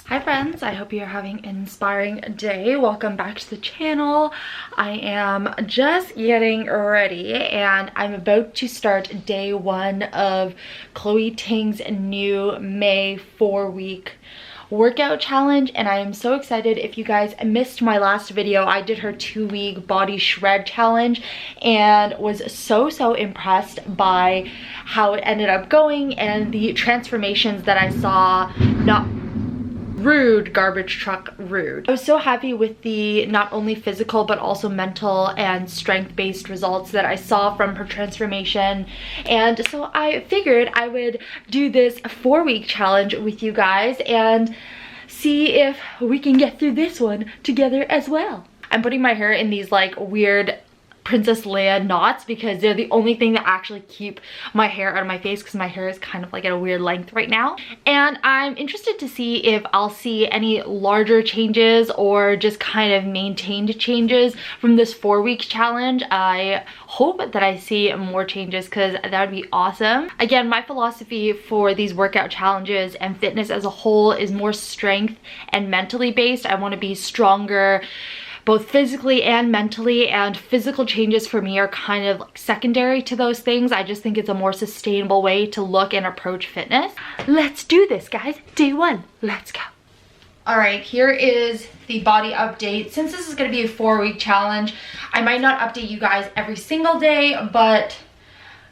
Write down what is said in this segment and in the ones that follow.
Hi friends, I hope you're having an inspiring day. Welcome back to the channel. I am just getting ready and I'm about to start day one of Chloe Ting's new May 4-week workout challenge, and I am so excited. If you guys missed my last video, I did her 2-week body shred challenge and was so impressed by how it ended up going and the transformations that I saw. Not rude, garbage truck rude. I was so happy with the not only physical but also mental and strength-based results that I saw from her transformation, and so I figured I would do this 4-week challenge with you guys and see if we can get through this one together as well. I'm putting my hair in these like weird Princess Leia knots because they're the only thing that actually keep my hair out of my face, because my hair is kind of like at a weird length right now. And I'm interested to see if I'll see any larger changes or just kind of maintained changes from this 4-week challenge. I hope that I see more changes because that would be awesome. Again, my philosophy for these workout challenges and fitness as a whole is more strength and mentally based. I want to be stronger both physically and mentally, and physical changes for me are kind of like secondary to those things. I just think it's a more sustainable way to look and approach fitness. Let's do this, guys. Day one, let's go. All right, here is the body update. Since this is going to be a 4-week challenge, I might not update you guys every single day, but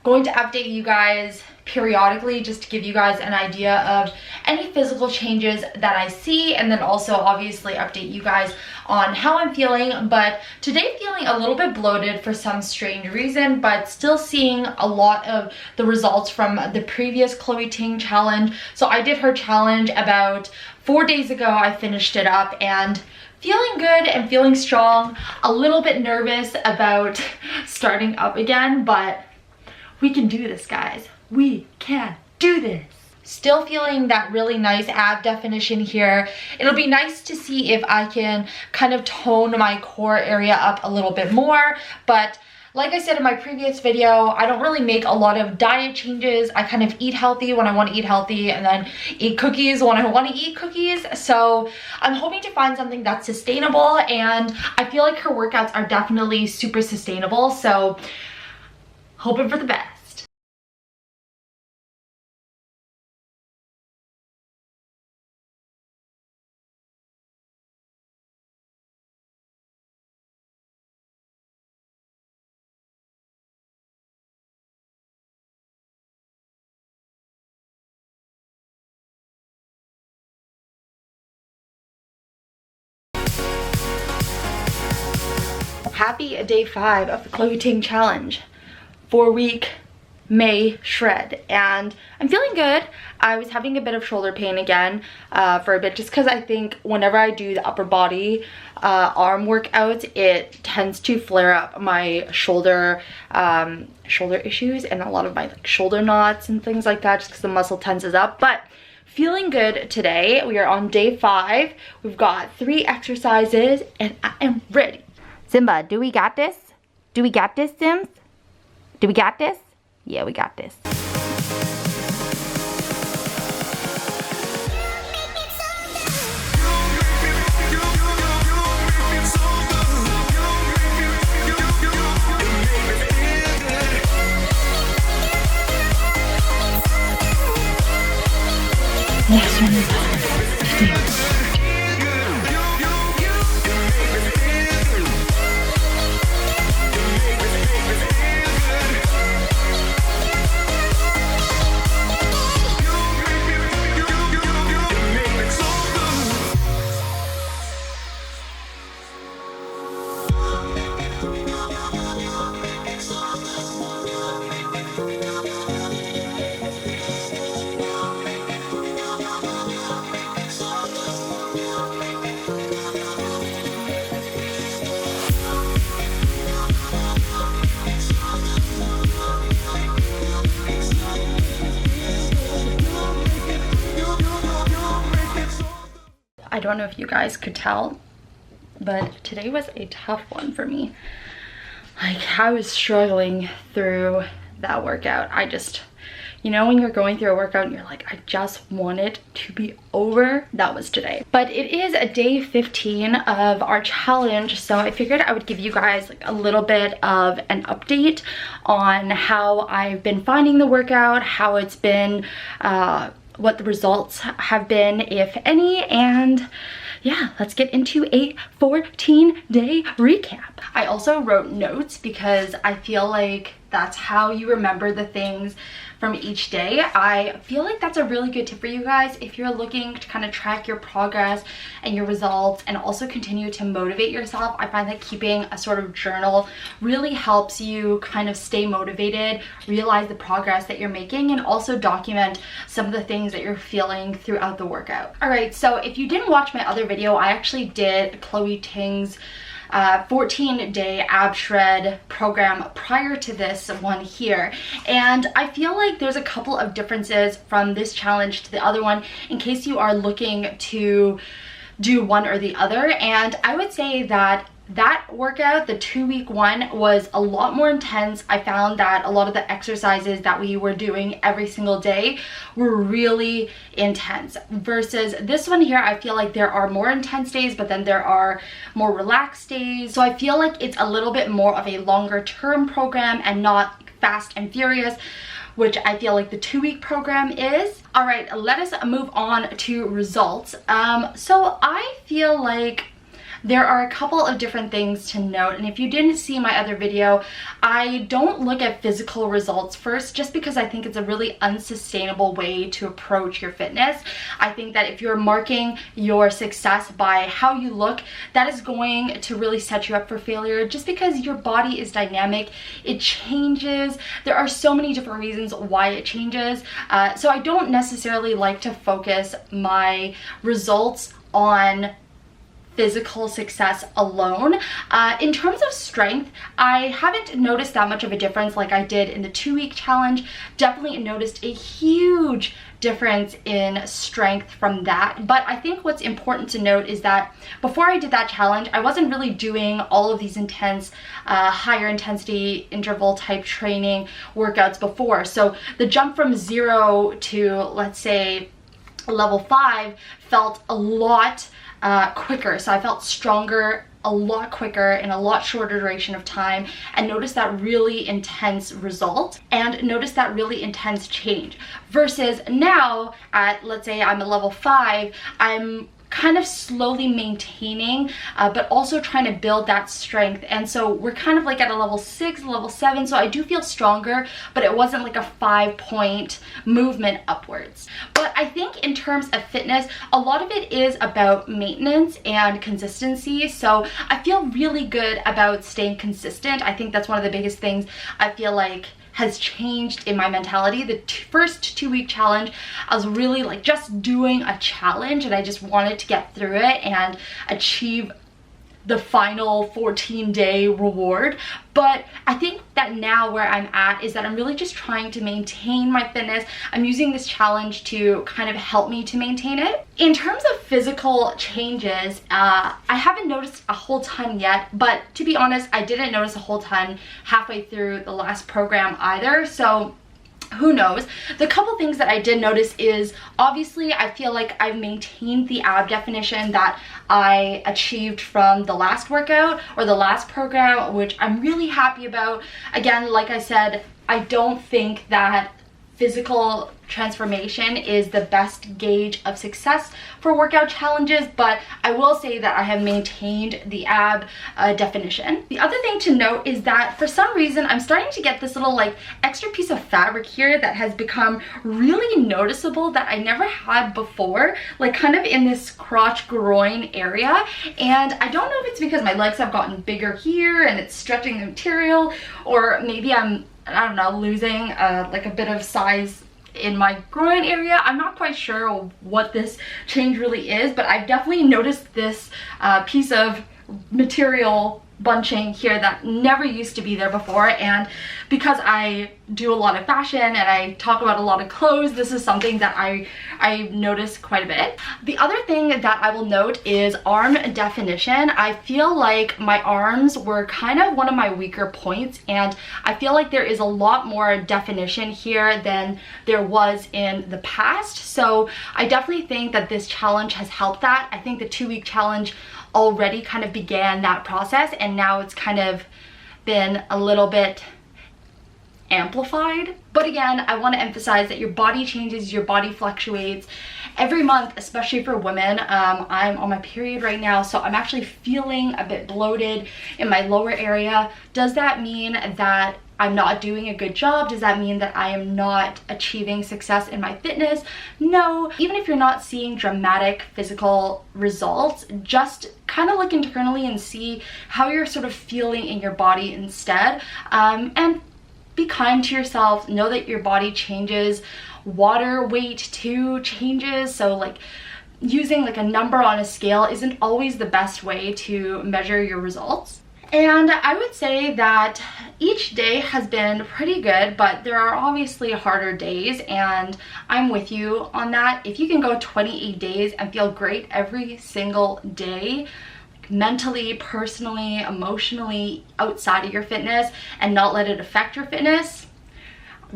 going to update you guys periodically just to give you guys an idea of any physical changes that I see, and then also obviously update you guys on how I'm feeling. But today feeling a little bit bloated for some strange reason, but still seeing a lot of the results from the previous Chloe Ting challenge. So I did her challenge about 4 days ago. I finished it up and feeling good and feeling strong. A little bit nervous about starting up again, but we can do this, guys. We can do this. Still feeling that really nice ab definition here. It'll be nice to see if I can kind of tone my core area up a little bit more, but like I said in my previous video, I don't really make a lot of diet changes. I kind of eat healthy when I want to eat healthy and then eat cookies when I want to eat cookies. So I'm hoping to find something that's sustainable, and I feel like her workouts are definitely super sustainable, so hoping for the best. Happy day 5 of the Chloe Ting challenge, 4-week May shred, and I'm feeling good. I was having a bit of shoulder pain again for a bit, just because I think whenever I do the upper body arm workouts, it tends to flare up my shoulder issues and a lot of my like shoulder knots and things like that, just because the muscle tenses up. But feeling good today. We are on day 5. We've got 3 exercises and I am ready. Simba, do we got this? Do we got this, Sims? Do we got this? Yeah, we got this. Next one is I don't know if you guys could tell, but today was a tough one for me. Like, I was struggling through that workout. I just You know, when you're going through a workout and you're like, I just want it to be over? That was today. But it is a day 15 of our challenge, so I figured I would give you guys like a little bit of an update on how I've been finding the workout, how it's been, what the results have been, if any, and yeah, let's get into a 14-day recap. I also wrote notes because I feel like that's how you remember the things from each day. I feel like that's a really good tip for you guys if you're looking to kind of track your progress and your results and also continue to motivate yourself. I find that keeping a sort of journal really helps you kind of stay motivated, realize the progress that you're making, and also document some of the things that you're feeling throughout the workout. All right, so if you didn't watch my other video, I actually did Chloe Ting's 14-day ab shred program prior to this one here, and I feel like there's a couple of differences from this challenge to the other one in case you are looking to do one or the other. And I would say that workout, the 2-week one, was a lot more intense. I found that a lot of the exercises that we were doing every single day were really intense, versus this one here, I feel like there are more intense days, but then there are more relaxed days. So I feel like it's a little bit more of a longer term program and not fast and furious, which I feel like the 2-week program is. All right, let us move on to results. So I feel like there are a couple of different things to note, and if you didn't see my other video, I don't look at physical results first, just because I think it's a really unsustainable way to approach your fitness. I think that if you're marking your success by how you look, that is going to really set you up for failure, just because your body is dynamic, it changes. There are so many different reasons why it changes. So I don't necessarily like to focus my results on physical success alone. In terms of strength, I haven't noticed that much of a difference like I did in the 2-week challenge. Definitely noticed a huge difference in strength from that. But I think what's important to note is that before I did that challenge, I wasn't really doing all of these intense, higher intensity interval type training workouts before. So the jump from 0 to, let's say, level 5 felt a lot quicker. So I felt stronger a lot quicker in a lot shorter duration of time, and noticed that really intense result and noticed that really intense change, versus now at, let's say I'm at level 5, I'm kind of slowly maintaining, but also trying to build that strength. And so we're kind of like at a level 6, level 7, so I do feel stronger, but it wasn't like a 5-point movement upwards. But I think in terms of fitness, a lot of it is about maintenance and consistency. So I feel really good about staying consistent. I think that's one of the biggest things I feel like has changed in my mentality. The first 2-week challenge, I was really like just doing a challenge, and I just wanted to get through it and achieve the final 14-day reward. But I think that now where I'm at is that I'm really just trying to maintain my fitness. I'm using this challenge to kind of help me to maintain it. In terms of physical changes, I haven't noticed a whole ton yet, but to be honest, I didn't notice a whole ton halfway through the last program either. So who knows? The couple things that I did notice is, obviously I feel like I've maintained the ab definition that I achieved from the last workout or the last program, which I'm really happy about. Again, like I said, I don't think that physical transformation is the best gauge of success for workout challenges, but I will say that I have maintained the ab definition. The other thing to note is that for some reason I'm starting to get this little like extra piece of fabric here that has become really noticeable that I never had before, like kind of in this crotch groin area. And I don't know if it's because my legs have gotten bigger here and it's stretching the material, or maybe I don't know, losing like a bit of size in my groin area. I'm not quite sure what this change really is, but I've definitely noticed this piece of material bunching here that never used to be there before, and because I do a lot of fashion and I talk about a lot of clothes, this is something that I notice quite a bit. The other thing that I will note is arm definition. I feel like my arms were kind of one of my weaker points, and I feel like there is a lot more definition here than there was in the past. So I definitely think that this challenge has helped that. I think the 2-week challenge already kind of began that process, and now it's kind of been a little bit amplified. But again, I want to emphasize that your body changes, your body fluctuates every month, especially for women. I'm on my period right now, so I'm actually feeling a bit bloated in my lower area. Does that mean that I'm not doing a good job? Does that mean that I am not achieving success in my fitness? No. Even if you're not seeing dramatic physical results, just kind of look internally and see how you're sort of feeling in your body instead. And be kind to yourself. Know that your body changes. Water weight too changes. So like using like a number on a scale isn't always the best way to measure your results. And I would say that each day has been pretty good, but there are obviously harder days, and I'm with you on that. If you can go 28 days and feel great every single day, mentally, personally, emotionally, outside of your fitness, and not let it affect your fitness,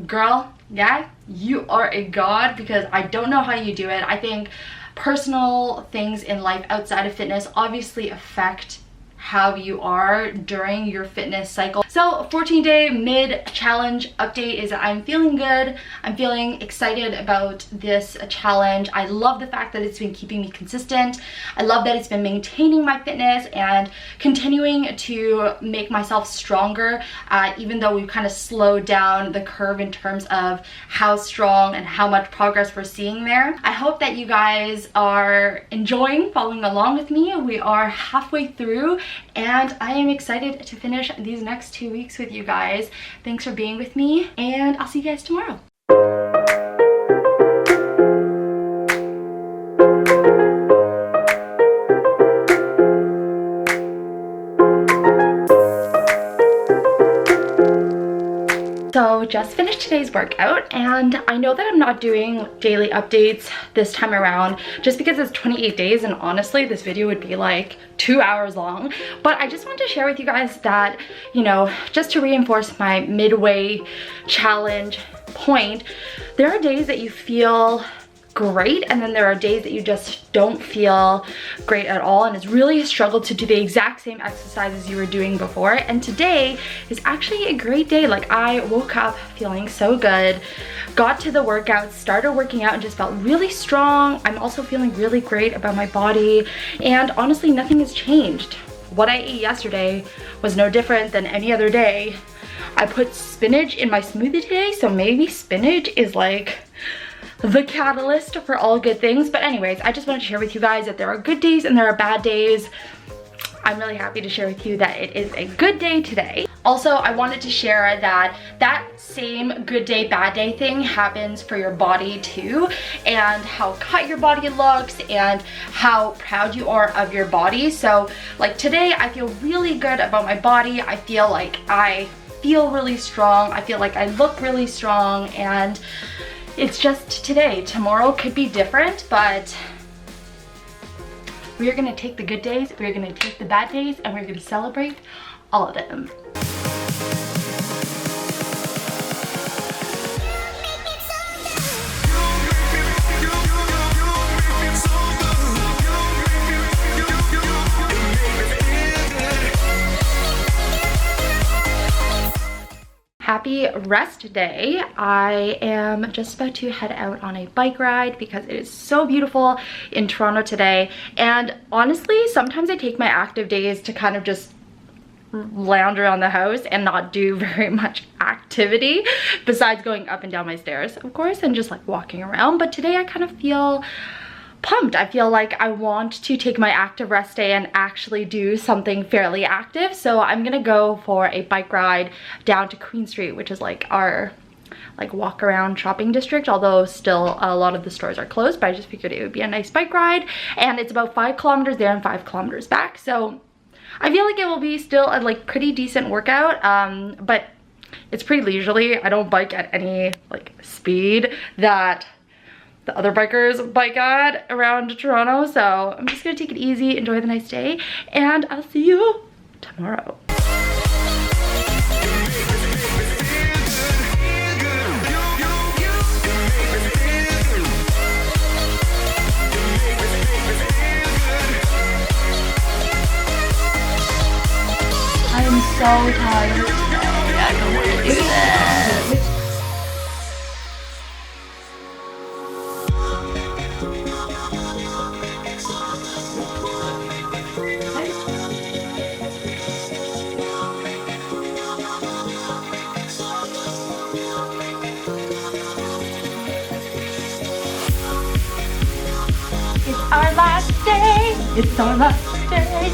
girl, yeah, you are a god, because I don't know how you do it. I think personal things in life outside of fitness obviously affect how you are during your fitness cycle. So 14-day mid challenge update is that I'm feeling good. I'm feeling excited about this challenge. I love the fact that it's been keeping me consistent. I love that it's been maintaining my fitness and continuing to make myself stronger, even though we've kind of slowed down the curve in terms of how strong and how much progress we're seeing there. I hope that you guys are enjoying following along with me. We are halfway through, and I am excited to finish these next 2 weeks with you guys. Thanks for being with me, and I'll see you guys tomorrow. So just finished today's workout, and I know that I'm not doing daily updates this time around just because it's 28 days, and honestly this video would be like 2 hours long. But I just wanted to share with you guys that, you know, just to reinforce my midway challenge point, there are days that you feel great, and then there are days that you just don't feel great at all, and it's really a struggle to do the exact same exercises you were doing before. And today is actually a great day. Like, I woke up feeling so good, got to the workout, started working out, and just felt really strong. I'm also feeling really great about my body, and honestly nothing has changed. What I ate yesterday was no different than any other day. I put spinach in my smoothie today, so maybe spinach is like the catalyst for all good things. But anyways, I just wanted to share with you guys that there are good days and there are bad days. I'm really happy to share with you that it is a good day today. Also, I wanted to share that that same good day, bad day thing happens for your body too, and how cut your body looks and how proud you are of your body. So like today, I feel really good about my body. I feel like I feel really strong. I feel like I look really strong, and it's just today. Tomorrow could be different, but we're gonna take the good days, we're gonna take the bad days, and we're gonna celebrate all of them. Happy rest day. I am just about to head out on a bike ride because it is so beautiful in Toronto today. And honestly, sometimes I take my active days to kind of just lounge around the house and not do very much activity besides going up and down my stairs, of course, and just like walking around. But today I kind of feel pumped. I feel like I want to take my active rest day and actually do something fairly active. So I'm gonna go for a bike ride down to Queen Street, which is like our walk around shopping district, although still a lot of the stores are closed, but I just figured it would be a nice bike ride. And it's about 5 kilometers there and 5 kilometers back. So I feel like it will be still a like pretty decent workout, but it's pretty leisurely. I don't bike at any like speed that the other bikers bike at around Toronto, so I'm just gonna take it easy, enjoy the nice day, and I'll see you tomorrow. I am so tired today. I don't want to do this. It's our last day. It's our last day.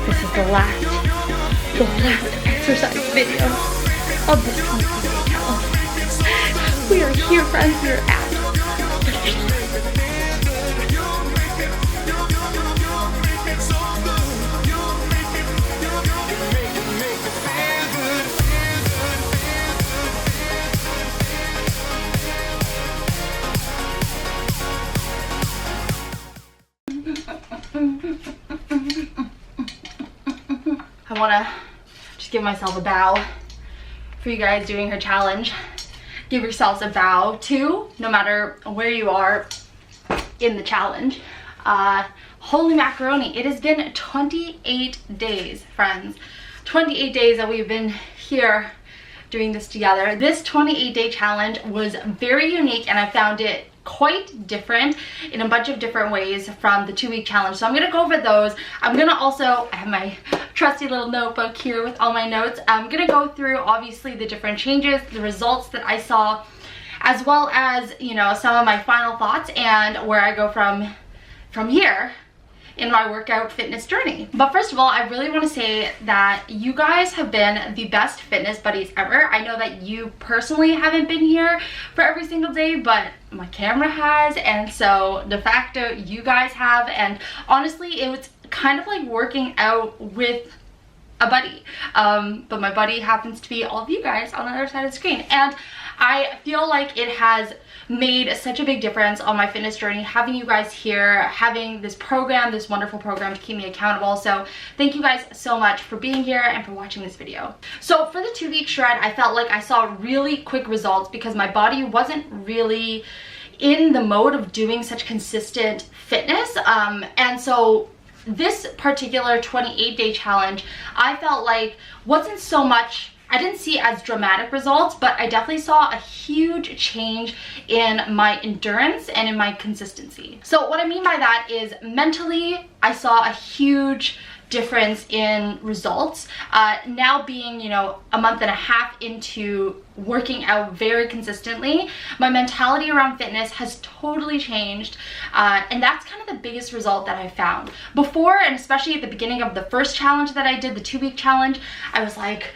This is the last exercise video of this 20-day challenge. We are here, friends. We are at the finish line. I wanna just give myself a bow for you guys doing her challenge. Give yourselves a bow too, no matter where you are in the challenge. Holy macaroni, it has been 28 days, friends. 28 days that we've been here doing this together. This 28-day challenge was very unique, and I found it quite different in a bunch of different ways from the 2-week challenge. So I'm gonna go over those. I'm gonna also, I have my trusty little notebook here with all my notes. I'm gonna go through obviously the different changes, the results that I saw, as well as, you know, some of my final thoughts and where I go from here in my workout fitness journey. But first of all, I really want to say that you guys have been the best fitness buddies ever. I know that you personally haven't been here for every single day, but my camera has, and so de facto you guys have, and honestly it was kind of like working out with a buddy, but my buddy happens to be all of you guys on the other side of the screen, and I feel like it has made such a big difference on my fitness journey, having you guys here, having this program, this wonderful program to keep me accountable. So thank you guys so much for being here and for watching this video. So for the 2-week shred, I felt like I saw really quick results because my body wasn't really in the mode of doing such consistent fitness, and so this particular 28-day challenge, I felt like wasn't so much, I didn't see as dramatic results, but I definitely saw a huge change in my endurance and in my consistency. So what I mean by that is mentally, I saw a huge difference in results. Now being, you know, a month and a half into working out very consistently, my mentality around fitness has totally changed, and that's kind of the biggest result that I found. Before, and especially at the beginning of the first challenge that I did, the 2-week challenge, I was like,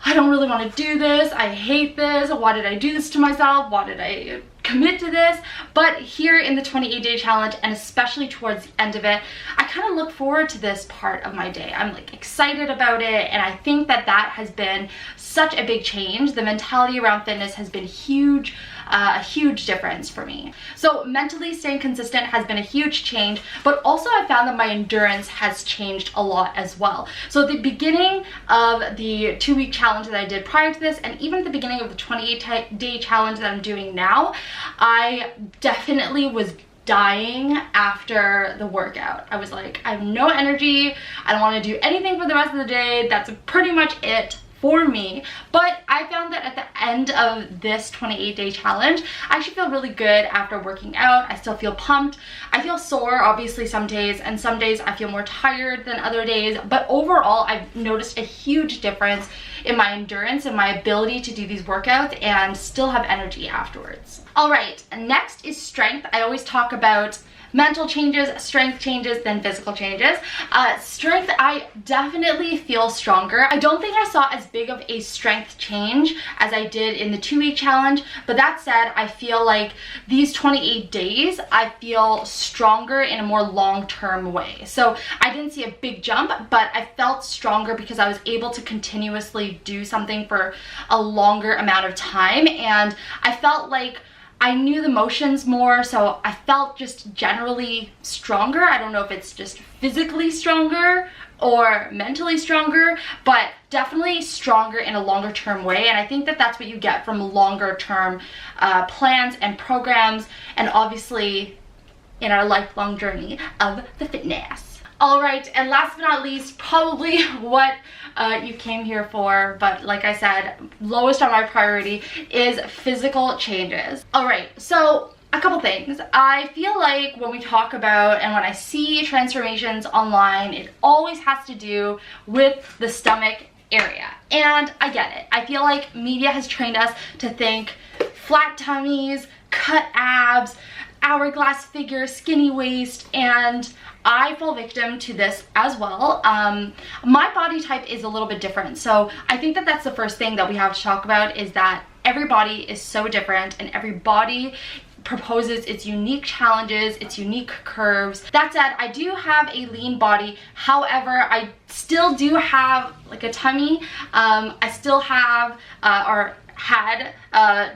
I don't really want to do this, I hate this, why did I do this to myself, why did I commit to this? But here in the 28-day challenge, and especially towards the end of it, I kind of look forward to this part of my day. I'm like excited about it, and I think that that has been such a big change. The mentality around fitness has been huge, a huge difference for me. So mentally staying consistent has been a huge change, but also I found that my endurance has changed a lot as well. So at the beginning of the 2-week challenge that I did prior to this, and even at the beginning of the 28-day challenge that I'm doing now, I definitely was dying after the workout. I was like, I have no energy, I don't want to do anything for the rest of the day, that's pretty much it for me. But I found that at the end of this 28-day challenge, I actually feel really good after working out. I still feel pumped. I feel sore obviously some days, and some days I feel more tired than other days, but overall I've noticed a huge difference in my endurance and my ability to do these workouts and still have energy afterwards. All right, next is strength. I always talk about mental changes, strength changes, then physical changes. Strength, I definitely feel stronger. I don't think I saw as big of a strength change as I did in the 2-week challenge, but that said, I feel like these 28 days, I feel stronger in a more long-term way. So I didn't see a big jump, but I felt stronger because I was able to continuously do something for a longer amount of time, and I felt like I knew the motions more, so I felt just generally stronger. I don't know if it's just physically stronger or mentally stronger, but definitely stronger in a longer term way. And I think that that's what you get from longer term plans and programs, and obviously in our lifelong journey of the fitness. All right, and last but not least, probably what you came here for, but like I said, lowest on my priority is physical changes. All right, so a couple things. I feel like when we talk about and when I see transformations online, it always has to do with the stomach area. And I get it. I feel like media has trained us to think flat tummies, cut abs, hourglass figure, skinny waist, and I fall victim to this as well. My body type is a little bit different, so I think that that's the first thing that we have to talk about, is that every body is so different and every body proposes its unique challenges, its unique curves. That said, I do have a lean body. However, I still do have like a tummy. I still have or had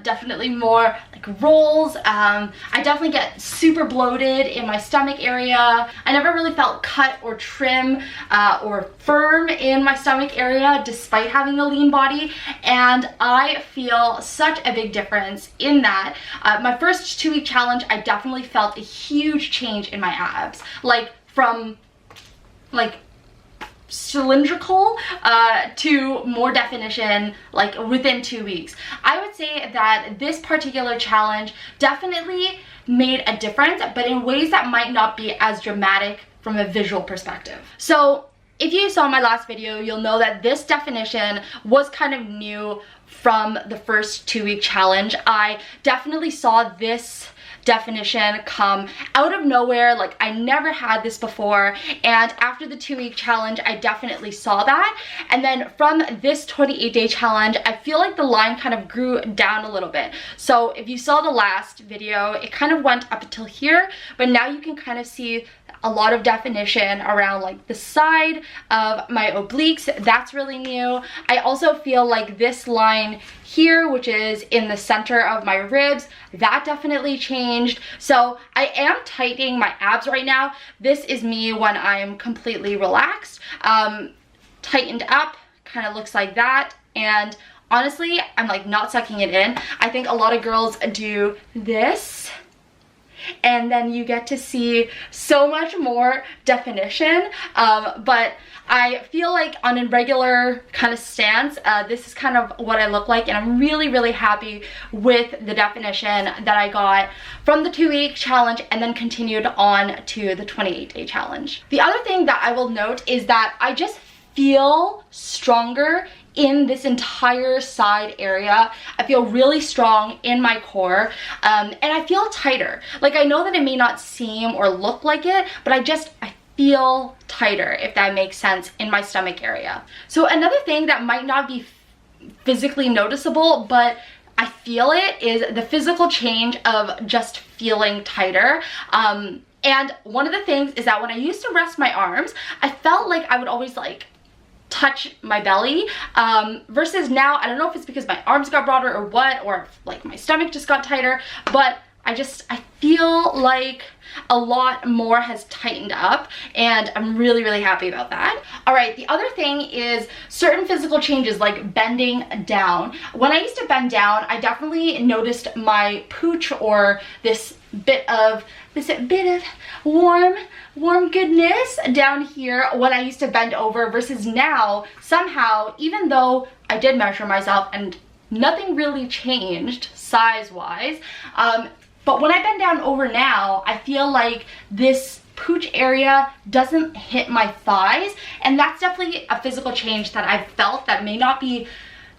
definitely more like rolls. I definitely get super bloated in my stomach area. I never really felt cut or trim or firm in my stomach area despite having a lean body, and I feel such a big difference in that. My first 2-week challenge, I definitely felt a huge change in my abs, like from like cylindrical to more definition like within 2 weeks. I would say that this particular challenge definitely made a difference, but in ways that might not be as dramatic from a visual perspective. So if you saw my last video, you'll know that this definition was kind of new from the first 2-week challenge. I definitely saw this definition come out of nowhere. Like, I never had this before, and after the 2-week challenge I definitely saw that. And then from this 28-day challenge, I feel like the line kind of grew down a little bit. So if you saw the last video, it kind of went up until here, but now you can kind of see a lot of definition around like the side of my obliques. That's really new. I also feel like this line here, which is in the center of my ribs, that definitely changed. So I am tightening my abs right now. This is me when I'm completely relaxed. Tightened up, kind of looks like that. And honestly, I'm like not sucking it in. I think a lot of girls do this, and then you get to see so much more definition. But I feel like on a regular kind of stance, this is kind of what I look like, and I'm really, really happy with the definition that I got from the 2-week challenge and then continued on to the 28-day challenge. The other thing that I will note is that I just feel stronger in this entire side area. I feel really strong in my core, and I feel tighter. Like, I know that it may not seem or look like it, but I feel tighter, if that makes sense, in my stomach area. So another thing that might not be physically noticeable, but I feel it, is the physical change of just feeling tighter. And one of the things is that when I used to rest my arms, I felt like I would always like touch my belly, versus now, I don't know if it's because my arms got broader or what, or if like my stomach just got tighter, but I feel like a lot more has tightened up, and I'm really, really happy about that. All right, the other thing is certain physical changes like bending down. When I used to bend down, I definitely noticed my pooch, or this bit of warm goodness down here when I used to bend over, versus now, somehow, even though I did measure myself and nothing really changed size-wise, but when I bend down over now, I feel like this pooch area doesn't hit my thighs, and that's definitely a physical change that I've felt that may not be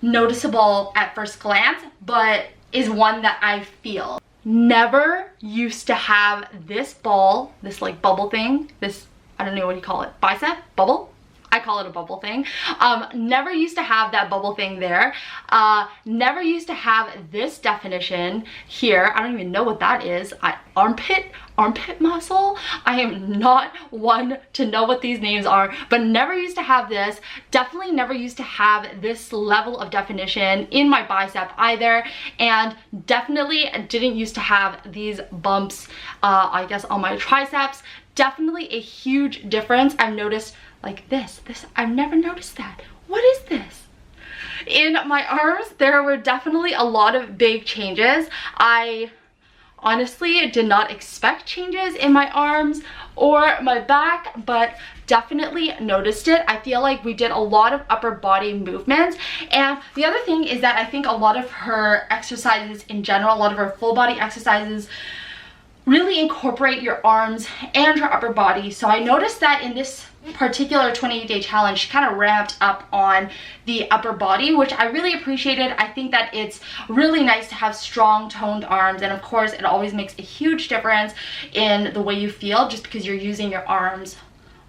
noticeable at first glance, but is one that I feel. never used to have this ball, this like bubble thing, this, I don't know what you call it, bicep, bubble? I call it a bubble thing. Never used to have that bubble thing there. Never used to have this definition here. I don't even know what that is. Armpit muscle. I am not one to know what these names are, but never used to have this. Definitely never used to have this level of definition in my bicep either, and definitely didn't used to have these bumps, I guess, on my triceps. Definitely a huge difference. I've noticed like this, I've never noticed that. What is this? In my arms, there were definitely a lot of big changes. I honestly did not expect changes in my arms or my back, but definitely noticed it. I feel like we did a lot of upper body movements, and the other thing is that I think a lot of her exercises in general, a lot of her full body exercises really incorporate your arms and your upper body. So I noticed that in this particular 28-day challenge, she kind of ramped up on the upper body, which I really appreciated. I think that it's really nice to have strong toned arms, and of course it always makes a huge difference in the way you feel just because you're using your arms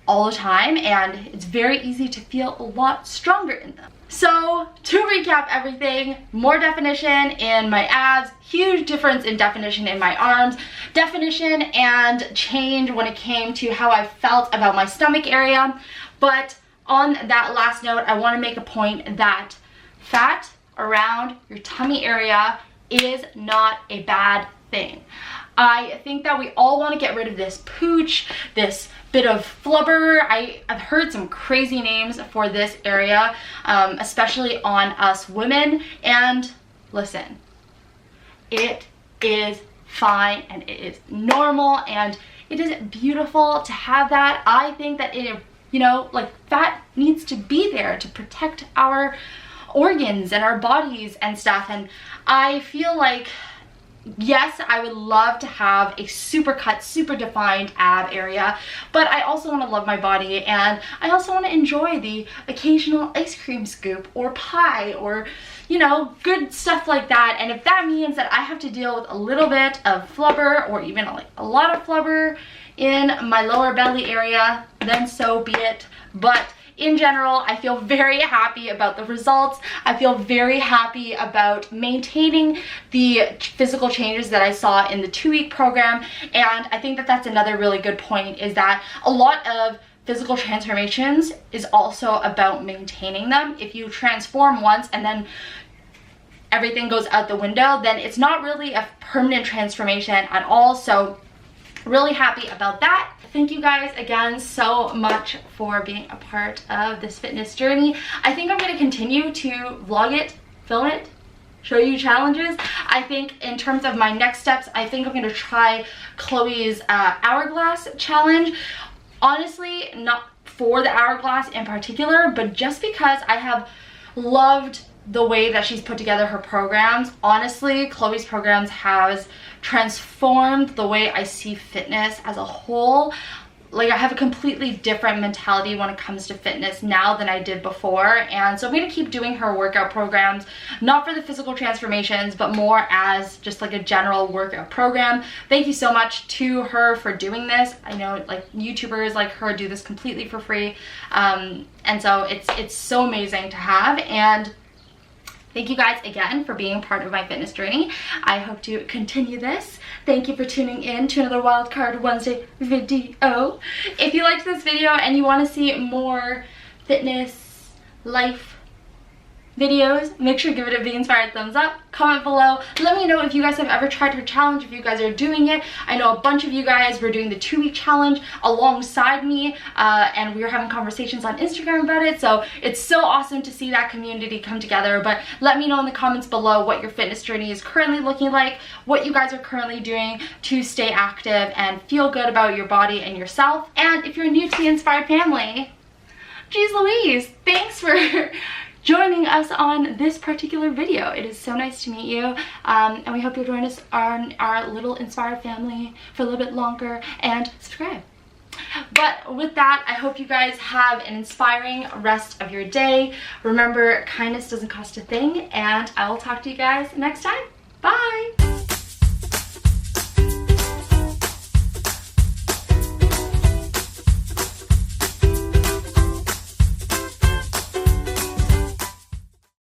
all the time, and it's very easy to feel a lot stronger in them. So to recap everything, more definition in my abs, huge difference in definition in my arms, definition and change when it came to how I felt about my stomach area. But on that last note, I want to make a point that fat around your tummy area is not a bad thing. I think that we all want to get rid of this pooch, this bit of flubber. I've heard some crazy names for this area, especially on us women. And listen, it is fine and it is normal and it is beautiful to have that. I think that it, you know, like fat needs to be there to protect our organs and our bodies and stuff. And I feel like, yes, I would love to have a super cut, super defined ab area, but I also want to love my body, and I also want to enjoy the occasional ice cream scoop or pie or, you know, good stuff like that. And if that means that I have to deal with a little bit of flubber or even like a lot of flubber in my lower belly area, then so be it. But in general, I feel very happy about the results. I feel very happy about maintaining the physical changes that I saw in the 2-week program. And I think that that's another really good point, is that a lot of physical transformations is also about maintaining them. If you transform once and then everything goes out the window, then it's not really a permanent transformation at all. So really happy about that. Thank you guys again so much for being a part of this fitness journey. I think I'm going to continue to vlog it, film it, show you challenges. I think in terms of my next steps, I think I'm going to try Chloe's hourglass challenge. Honestly, not for the hourglass in particular, but just because I have loved the way that she's put together her programs. Honestly, Chloe's programs has transformed the way I see fitness as a whole. Like, I have a completely different mentality when it comes to fitness now than I did before, and so I'm going to keep doing her workout programs, not for the physical transformations, but more as just like a general workout program. Thank you so much to her for doing this. I know like YouTubers like her do this completely for free, and so it's so amazing to have. And thank you guys again for being part of my fitness journey. I hope to continue this. Thank you for tuning in to another Wildcard Wednesday video. If you liked this video and you want to see more fitness, life videos, make sure to give it a Be Inspired thumbs up. Comment below. Let me know if you guys have ever tried her challenge, if you guys are doing it. I know a bunch of you guys were doing the 2-week challenge alongside me, and we were having conversations on Instagram about it, so it's so awesome to see that community come together. But let me know in the comments below what your fitness journey is currently looking like, what you guys are currently doing to stay active and feel good about your body and yourself. And if you're new to the Inspired family, geez Louise, thanks for joining us on this particular video. It is so nice to meet you, and we hope you'll join us on our little Inspired family for a little bit longer, and subscribe. But with that, I hope you guys have an inspiring rest of your day. Remember, kindness doesn't cost a thing, and I will talk to you guys next time. Bye!